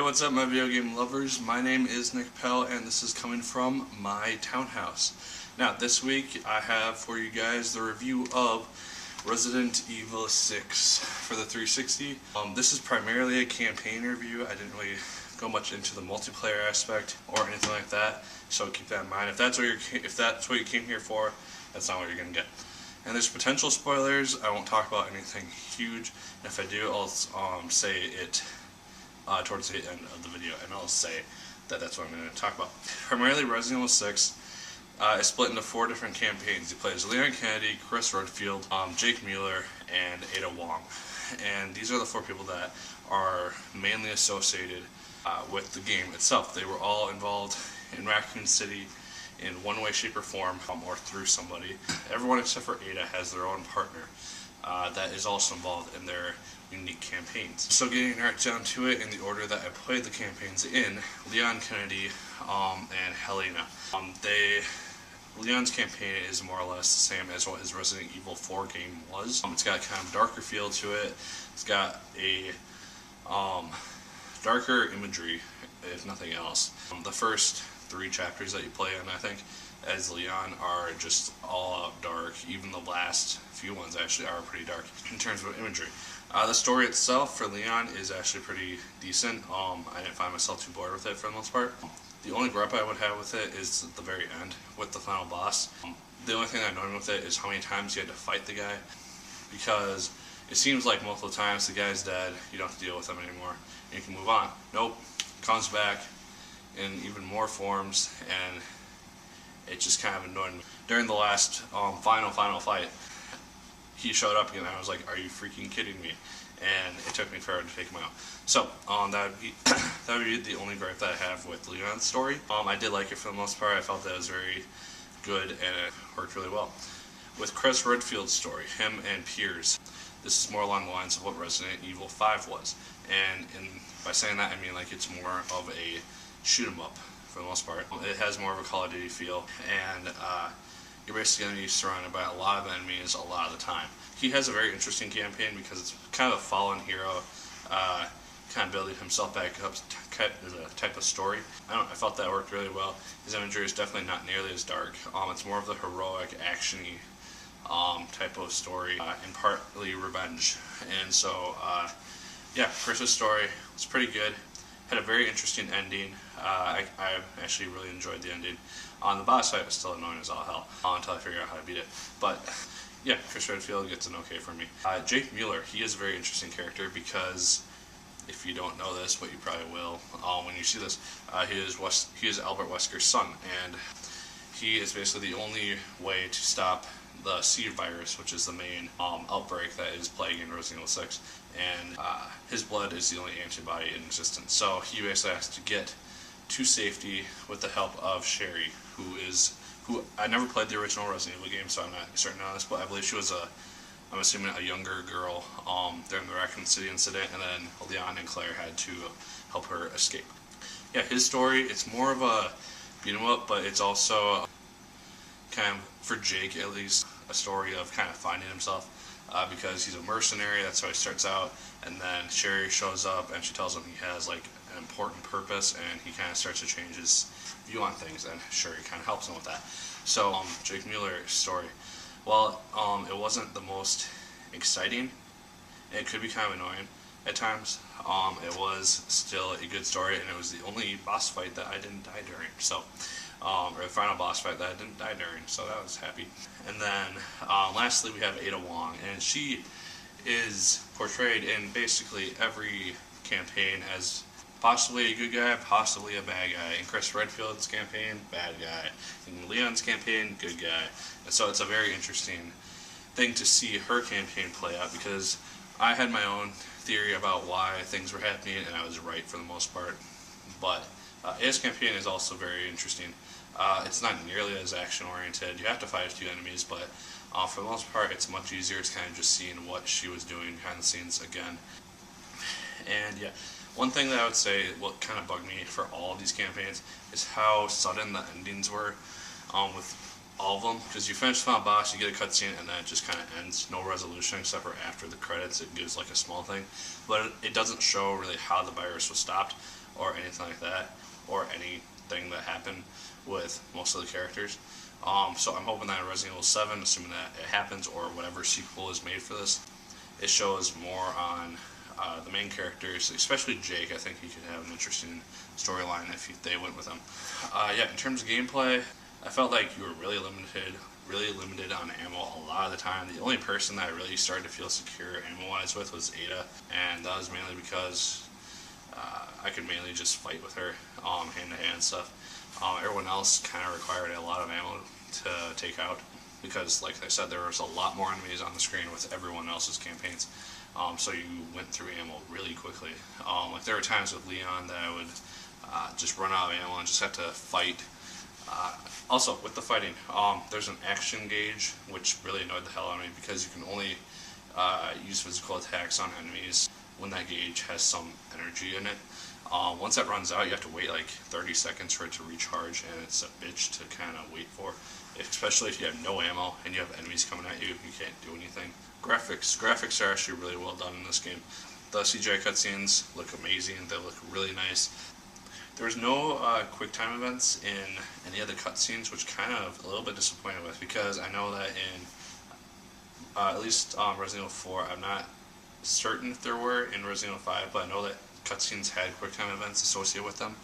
Hey, what's up my video game lovers? My name is Nick Pell and this is coming from my townhouse. Now this week I have for you guys the review of Resident Evil 6 for the 360. This is primarily a campaign review. I didn't really go much into the multiplayer aspect or anything like that, so keep that in mind. If that's what you came here for, that's not what you're going to get. And there's potential spoilers. I won't talk about anything huge, and if I do, I'll say it towards the end of the video, and I'll say that that's what I'm going to talk about. Primarily, Resident Evil 6 is split into 4 different campaigns. He plays Leon Kennedy, Chris Redfield, Jake Mueller, and Ada Wong. And these are the 4 people that are mainly associated with the game itself. They were all involved in Raccoon City in one way, shape, or form, or through somebody. Everyone except for Ada has their own partner that is also involved in their unique campaigns. So getting right down to it, in the order that I played the campaigns in, Leon Kennedy and Helena. Leon's campaign is more or less the same as what his Resident Evil 4 game was. It's got kind of darker feel to it. It's got a darker imagery, if nothing else. The first 3 chapters that you play in, I think, as Leon are just all out dark. Even the last few ones actually are pretty dark in terms of imagery. The story itself for Leon is actually pretty decent. I didn't find myself too bored with it for the most part. The only gripe I would have with it is at the very end with the final boss. The only thing I noticed with it is how many times you had to fight the guy, because it seems like most of the times the guy's dead, you don't have to deal with him anymore, and you can move on. Nope, comes back in even more forms, and it just kind of annoyed me. During the last final fight, he showed up again, and I was like, are you freaking kidding me? And it took me forever to take him out. So that would be the only gripe that I have with Leon's story. I did like it for the most part. I felt that it was very good and it worked really well. With Chris Redfield's story, him and Piers, this is more along the lines of what Resident Evil 5 was. And by saying that, I mean like it's more of a shoot 'em up for the most part. It has more of a Call of Duty feel, and you're basically going to be surrounded by a lot of enemies a lot of the time. He has a very interesting campaign because it's kind of a fallen hero, kind of building himself back up type of story. I felt that worked really well. His imagery is definitely not nearly as dark. It's more of the heroic, actiony type of story, and partly revenge. And so, yeah, Chris's story was pretty good. Had a very interesting ending. I actually really enjoyed the ending. On the boss fight was still annoying as all hell until I figured out how to beat it. But yeah, Chris Redfield gets an okay from me. Jake Mueller, he is a very interesting character because if you don't know this, but you probably will when you see this, he is Albert Wesker's son, and he is basically the only way to stop the C virus, which is the main outbreak that is plaguing Resident Evil 6, and his blood is the only antibody in existence. So he basically has to get to safety with the help of Sherry, who I never played the original Resident Evil game, so I'm not certain on this, but I believe she was I'm assuming a younger girl during the Raccoon City incident, and then Leon and Claire had to help her escape. Yeah, his story, it's more of a beat 'em up, but it's also kind of, for Jake at least, a story of kind of finding himself, because he's a mercenary. That's how he starts out, and then Sherry shows up and she tells him he has like an important purpose, and he kind of starts to change his view on things, and Sherry kind of helps him with that. So Jake Mueller's story, well, it wasn't the most exciting, and it could be kind of annoying at times. It was still a good story, and it was the only boss fight that I didn't die during. So or the final boss fight that I didn't die during, so that was happy. And then lastly we have Ada Wong, and she is portrayed in basically every campaign as possibly a good guy, possibly a bad guy. In Chris Redfield's campaign, bad guy. In Leon's campaign, good guy. And so it's a very interesting thing to see her campaign play out, because I had my own theory about why things were happening, and I was right for the most part. But Ada's campaign is also very interesting. It's not nearly as action-oriented. You have to fight a few enemies, but for the most part, it's much easier. It's kind of just seeing what she was doing behind the scenes again. And yeah, one thing that I would say, what kind of bugged me for all of these campaigns, is how sudden the endings were with all of them. Because you finish the final boss, you get a cutscene, and then it just kind of ends. No resolution, except for after the credits, it gives like a small thing. But it doesn't show really how the virus was stopped. or anything like that, or anything that happened with most of the characters. So I'm hoping that in Resident Evil 7, assuming that it happens, or whatever sequel is made for this, it shows more on the main characters, especially Jake. I think he could have an interesting storyline if they went with him. Yeah, in terms of gameplay, I felt like you were really limited on ammo a lot of the time. The only person that I really started to feel secure ammo-wise with was Ada, and that was mainly because I could mainly just fight with her, hand-to-hand stuff. Everyone else kind of required a lot of ammo to take out, because like I said, there was a lot more enemies on the screen with everyone else's campaigns. So you went through ammo really quickly. Like there were times with Leon that I would just run out of ammo and just have to fight. Also, with the fighting, there's an action gauge, which really annoyed the hell out of me, because you can only use physical attacks on enemies when that gauge has some energy in it. Once that runs out, you have to wait like 30 seconds for it to recharge, and it's a bitch to kind of wait for. Especially if you have no ammo and you have enemies coming at you, you can't do anything. Graphics are actually really well done in this game. The CGI cutscenes look amazing, they look really nice. There's no quick time events in any of the cutscenes, which kind of a little bit disappointed with, because I know that in at least Resident Evil 4, I'm not certain if there were in Resident Evil 5, but I know that cutscenes had quick time events associated with them,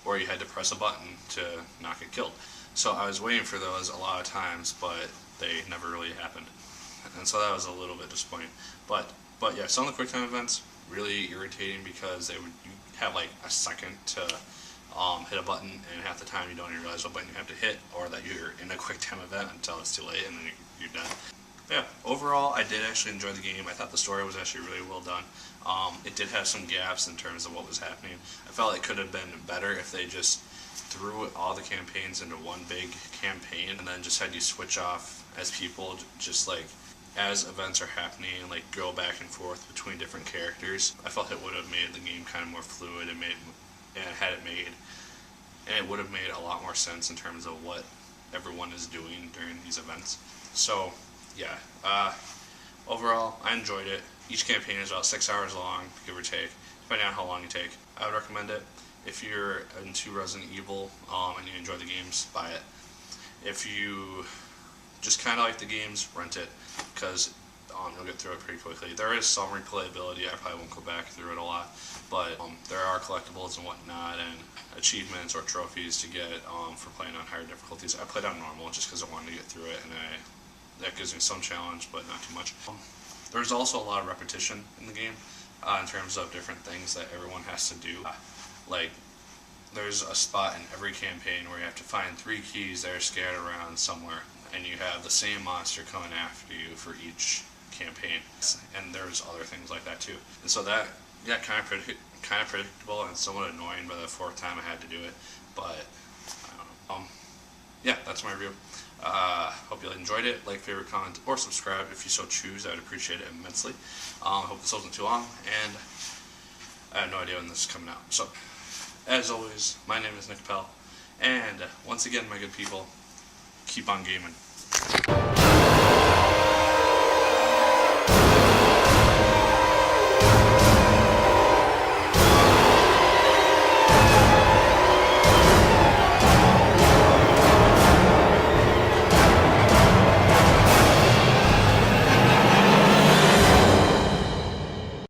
where you had to press a button to not get killed. So I was waiting for those a lot of times, but they never really happened, and so that was a little bit disappointing. But yeah, some of the quick time events really irritating, because you have like a second to hit a button, and half the time you don't even realize what button you have to hit, or that you're in a quick time event until it's too late and then you're done. Yeah, overall I did actually enjoy the game. I thought the story was actually really well done. It did have some gaps in terms of what was happening. I felt it could have been better if they just threw all the campaigns into one big campaign, and then just had you switch off as people, just like as events are happening, and like go back and forth between different characters. I felt it would have made the game kind of more fluid, and it would have made a lot more sense in terms of what everyone is doing during these events. So yeah, overall I enjoyed it. Each campaign is about 6 hours long, give or take, depending on how long you take. I would recommend it. If you're into Resident Evil and you enjoy the games, buy it. If you just kind of like the games, rent it, because you'll get through it pretty quickly. There is some replayability. I probably won't go back through it a lot, but there are collectibles and whatnot, and achievements or trophies to get for playing on higher difficulties. I played on normal just because I wanted to get through it, and that gives me some challenge, but not too much. There's also a lot of repetition in the game in terms of different things that everyone has to do. Like, there's a spot in every campaign where you have to find 3 keys that are scattered around somewhere, and you have the same monster coming after you for each campaign. And there's other things like that too. And so that got kind of predictable and somewhat annoying by the 4th time I had to do it. But I don't know. Yeah, that's my review. Hope you enjoyed it. Like, favorite, comment, or subscribe if you so choose. I would appreciate it immensely. Hope this wasn't too long, and I have no idea when this is coming out. So, as always, my name is Pell, and once again, my good people, keep on gaming.